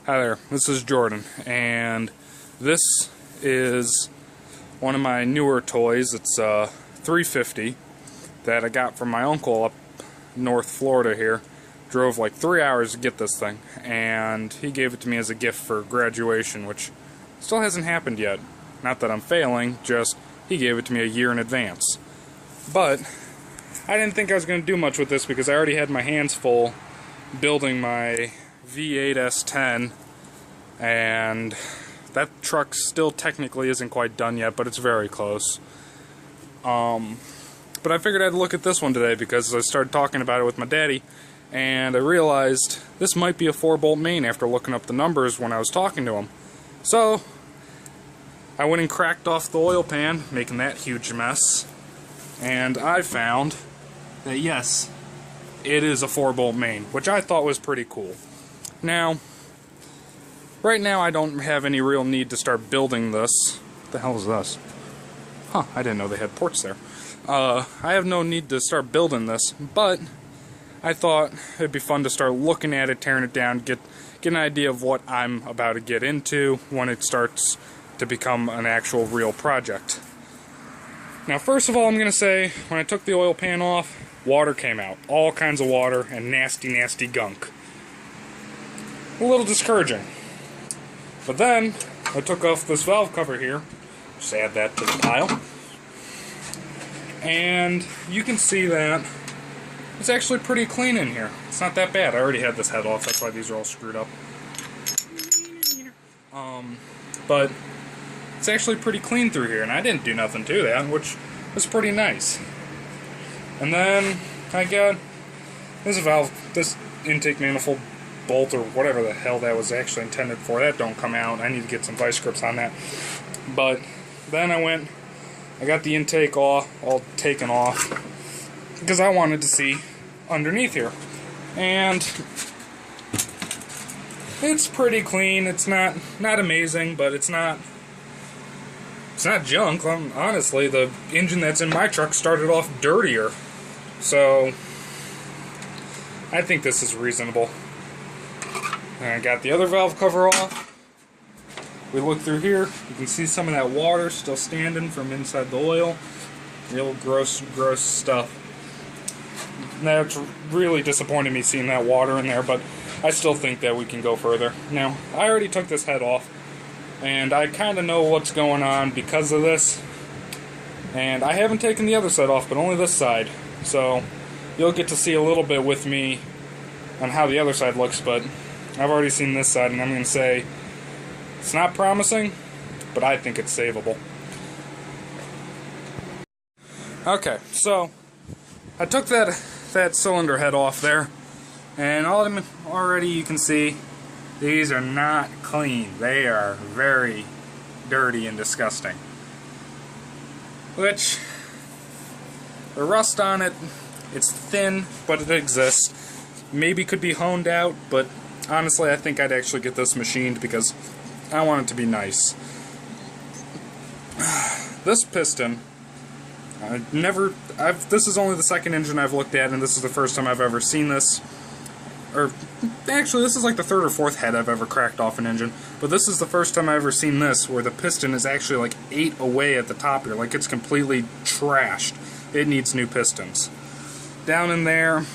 Hi there, this is Jordan, and this is one of my newer toys. It's a 350 that I got from my uncle up North Florida here. Drove like 3 hours to get this thing, and he gave it to me as a gift for graduation, which still hasn't happened yet. Not that I'm failing, just he gave it to me a year in advance. But I didn't think I was going to do much with this because I already had my hands full building my V8 S10, and that truck still technically isn't quite done yet, but it's very close. But I figured I'd look at this one today because I started talking about it with my daddy, and I realized this might be a 4-bolt main after looking up the numbers when I was talking to him. So I went and cracked off the oil pan, making that huge mess, and I found that yes, it is a 4-bolt main, which I thought was pretty cool. Now, right now I don't have any real need to start building this. What the hell is this? Huh, I didn't know they had ports there. I have no need to start building this, but I thought it'd be fun to start looking at it, tearing it down, get an idea of what I'm about to get into when it starts to become an actual real project. Now, first of all, I'm going to say, when I took the oil pan off, water came out. All kinds of water and nasty, nasty gunk. A little discouraging. But then, I took off this valve cover here. Just add that to the pile. And you can see that it's actually pretty clean in here. It's not that bad. I already had this head off, that's why these are all screwed up. But it's actually pretty clean through here, and I didn't do nothing to that, which was pretty nice. And then I got this intake manifold bolt, or whatever the hell that was actually intended for. That don't come out. I need to get some vice grips on that. But then I got the intake all taken off because I wanted to see underneath here. And it's pretty clean. It's not amazing, but it's not junk. Honestly, the engine that's in my truck started off dirtier. So I think this is reasonable. And I got the other valve cover off. We look through here, you can see some of that water still standing from inside the oil. Real gross stuff. That's really disappointed me seeing that water in there, but I still think that we can go further. Now, I already took this head off, and I kind of know what's going on because of this. And I haven't taken the other side off, but only this side. So you'll get to see a little bit with me on how the other side looks, but I've already seen this side, and I'm going to say it's not promising, but I think it's savable. Okay, so I took that cylinder head off there, and already you can see these are not clean. They are very dirty and disgusting. Which, the rust on it, it's thin, but it exists. Maybe could be honed out, but honestly I think I'd actually get this machined because I want it to be nice. This piston, this is only the second engine I've looked at, and this is the first time I've ever seen this. Or, actually, this is like the third or fourth head I've ever cracked off an engine. But this is the first time I've ever seen this, where the piston is actually like 8 away at the top here. Like, it's completely trashed. It needs new pistons. Down in there,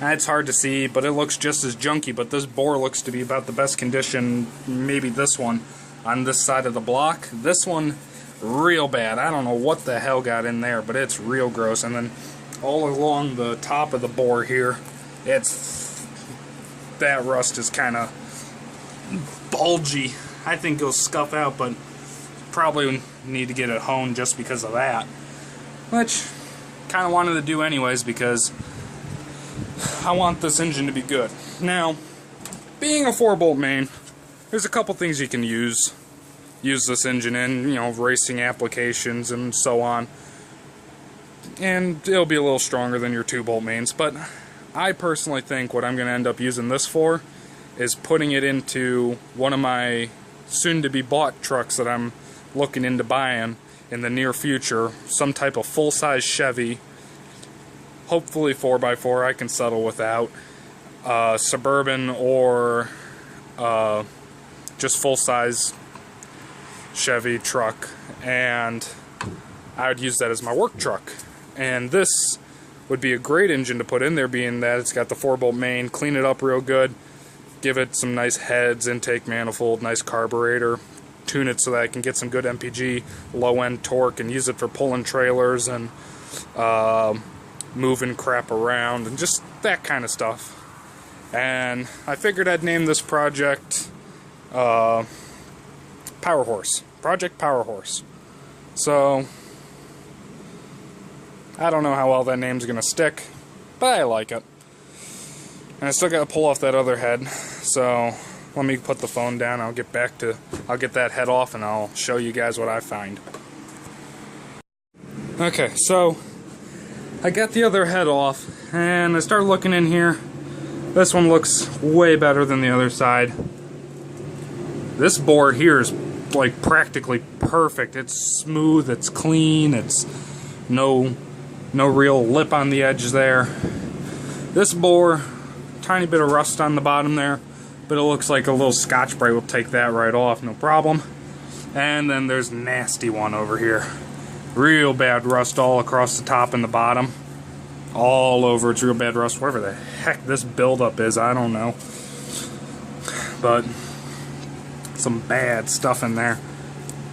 it's hard to see, but it looks just as junky. But this bore looks to be about the best condition, maybe this one, on this side of the block. This one, real bad. I don't know what the hell got in there, but it's real gross. And then all along the top of the bore here, that rust is kind of bulgy. I think it'll scuff out, but probably need to get it honed just because of that. Which, kind of wanted to do anyways because I want this engine to be good. Now, being a 4-bolt main, there's a couple things you can use this engine in, racing applications and so on. And it'll be a little stronger than your 2-bolt mains, but I personally think what I'm going to end up using this for is putting it into one of my soon-to-be-bought trucks that I'm looking into buying in the near future. Some type of full-size Chevy, hopefully 4x4 I can settle without. Suburban or just full-size Chevy truck, and I would use that as my work truck. And this would be a great engine to put in there, being that it's got the 4-bolt main, clean it up real good, give it some nice heads, intake manifold, nice carburetor, tune it so that I can get some good MPG, low-end torque, and use it for pulling trailers and moving crap around and just that kind of stuff. And I figured I'd name this project Workhorse. Project Workhorse. So I don't know how well that name's gonna stick, but I like it. And I still gotta pull off that other head, so let me put the phone down. I'll get that head off and I'll show you guys what I find. Okay, so I got the other head off and I started looking in here. This one looks way better than the other side. This bore here is like practically perfect. It's smooth, it's clean, it's no real lip on the edge there. This bore, tiny bit of rust on the bottom there, but it looks like a little Scotch Brite will take that right off, no problem. And then there's nasty one over here. Real bad rust all across the top and the bottom. All over, it's real bad rust. Whatever the heck this buildup is, I don't know. But some bad stuff in there.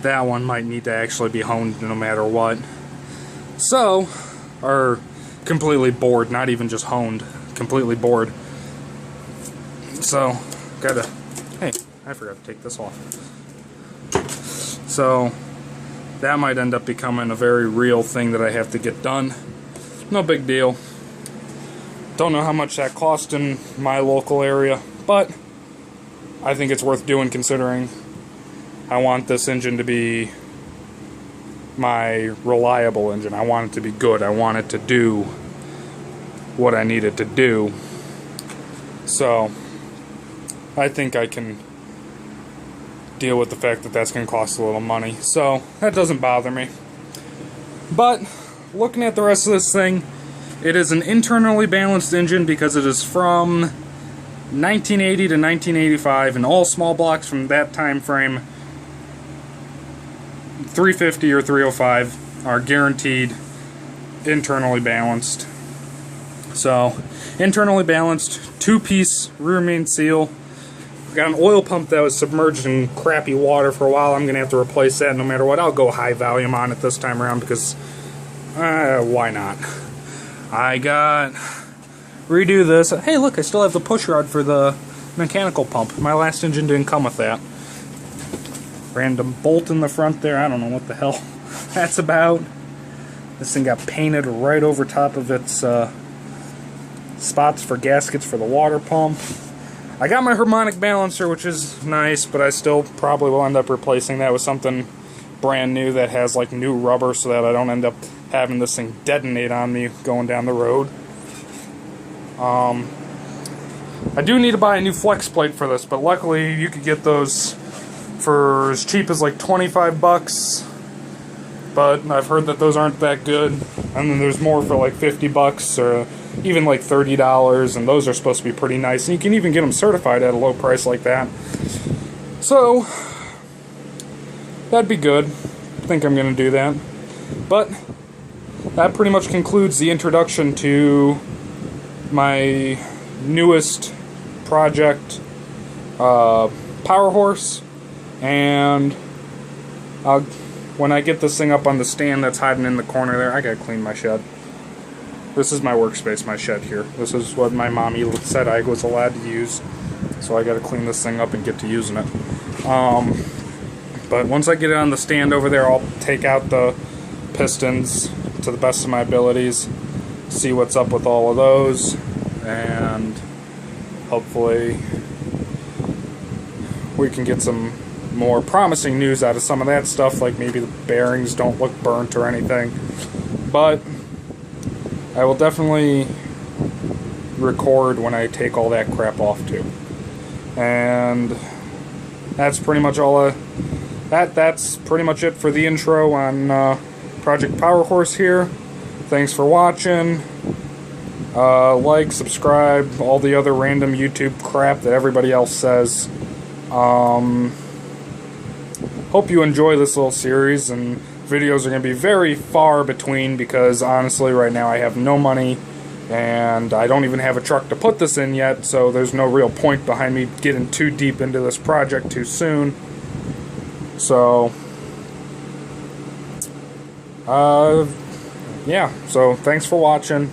That one might need to actually be honed no matter what. So, or completely bored, not even just honed, completely bored. So, hey, I forgot to take this off. So, that might end up becoming a very real thing that I have to get done. No big deal. Don't know how much that cost in my local area, but I think it's worth doing considering I want this engine to be my reliable engine. I want it to be good. I want it to do what I need it to do. So I think I can deal with the fact that that's going to cost a little money. So that doesn't bother me. But looking at the rest of this thing, it is an internally balanced engine because it is from 1980 to 1985, and all small blocks from that time frame, 350 or 305, are guaranteed internally balanced. So, internally balanced, 2-piece rear main seal. Got an oil pump that was submerged in crappy water for a while. I'm going to have to replace that no matter what. I'll go high volume on it this time around because why not? I got redo this. Hey, look, I still have the push rod for the mechanical pump. My last engine didn't come with that. Random bolt in the front there. I don't know what the hell that's about. This thing got painted right over top of its spots for gaskets for the water pump. I got my harmonic balancer, which is nice, but I still probably will end up replacing that with something brand new that has like new rubber so that I don't end up having this thing detonate on me going down the road. I do need to buy a new flex plate for this, but luckily you could get those for as cheap as like 25 bucks. But I've heard that those aren't that good, and then there's more for like 50 bucks or even like $30, and those are supposed to be pretty nice, and you can even get them certified at a low price like that. So that'd be good. I think I'm going to do that. But that pretty much concludes the introduction to my newest project, Workhorse. And when I get this thing up on the stand that's hiding in the corner there, I gotta clean my shed. This is my workspace, my shed here. This is what my mommy said I was allowed to use. So I gotta clean this thing up and get to using it. But once I get it on the stand over there, I'll take out the pistons to the best of my abilities, see what's up with all of those, and hopefully we can get some more promising news out of some of that stuff, like maybe the bearings don't look burnt or anything. But I will definitely record when I take all that crap off too. And that's pretty much all that's pretty much it for the intro on Project Workhorse here. Thanks for watching. Like, subscribe, all the other random YouTube crap that everybody else says. Hope you enjoy this little series, and videos are going to be very far between because honestly right now I have no money and I don't even have a truck to put this in yet, so there's no real point behind me getting too deep into this project too soon. So yeah, so thanks for watching.